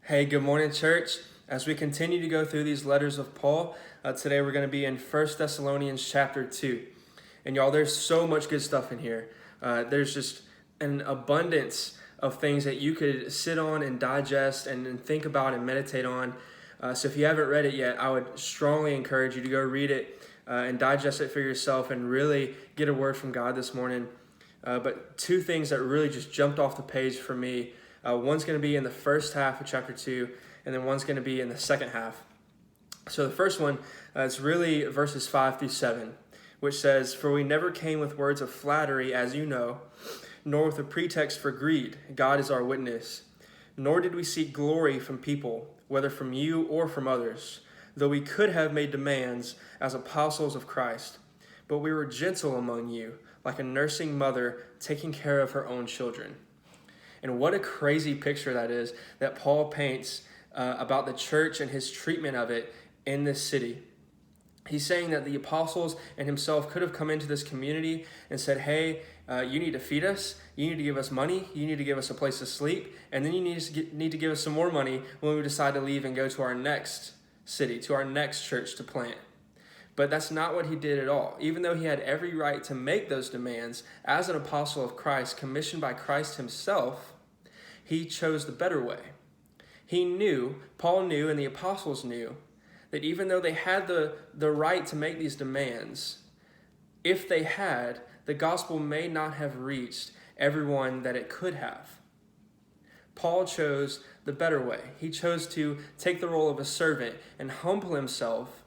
Hey, good morning, church. As we continue to go through these letters of Paul, today we're going to be in 1 Thessalonians chapter 2. And y'all, there's so much good stuff in here. There's just an abundance of things that you could sit on and digest and think about and meditate on. So if you haven't read it yet, I would strongly encourage you to go read it and digest it for yourself and really get a word from God this morning. But two things that really just jumped off the page for me. One's going to be in the first half of chapter 2, and then one's going to be in the second half. So the first one is really verses 5 through 7, which says, "For we never came with words of flattery, as you know, nor with a pretext for greed. God is our witness. Nor did we seek glory from people, whether from you or from others, though we could have made demands as apostles of Christ. But we were gentle among you, like a nursing mother taking care of her own children." And what a crazy picture that is that Paul paints about the church and his treatment of it in this city. He's saying that the apostles and himself could have come into this community and said, hey, you need to feed us, you need to give us money, you need to give us a place to sleep, and then you need to give us some more money when we decide to leave and go to our next city, to our next church to plant. But that's not what he did at all. Even though he had every right to make those demands as an apostle of Christ, commissioned by Christ himself, he chose the better way. Paul knew, and the apostles knew, that even though they had the right to make these demands, if they had, the gospel may not have reached everyone that it could have. Paul chose the better way. He chose to take the role of a servant and humble himself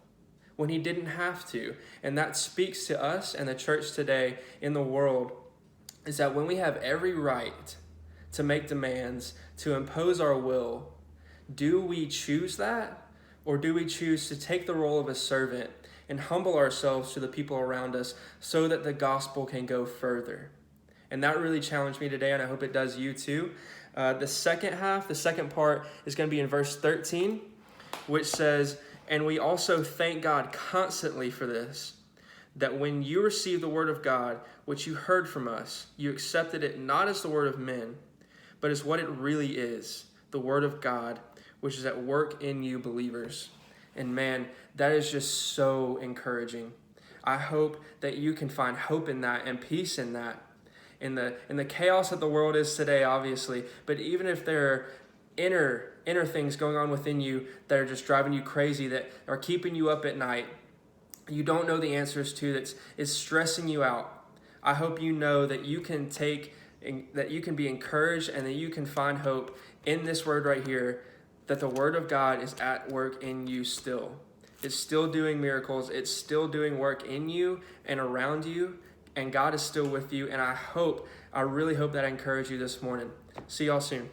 when he didn't have to. And that speaks to us and the church today in the world, is that when we have every right to make demands, to impose our will, do we choose that? Or do we choose to take the role of a servant and humble ourselves to the people around us so that the gospel can go further? And that really challenged me today, and I hope it does you too. The second part is going to be in verse 13, which says, "And we also thank God constantly for this, that when you received the word of God, which you heard from us, you accepted it not as the word of men, but as what it really is, the word of God, which is at work in you believers." And man, that is just so encouraging. I hope that you can find hope in that and peace in that. In the chaos that the world is today, obviously, but even if there are inner things going on within you that are just driving you crazy, that are keeping you up at night, you don't know the answers to, that is stressing you out, I hope you know that you can be encouraged and that you can find hope in this word right here, that the word of God is at work in you still. It's still doing miracles. It's still doing work in you and around you, and God is still with you. And I really hope that I encourage you this morning. See y'all soon.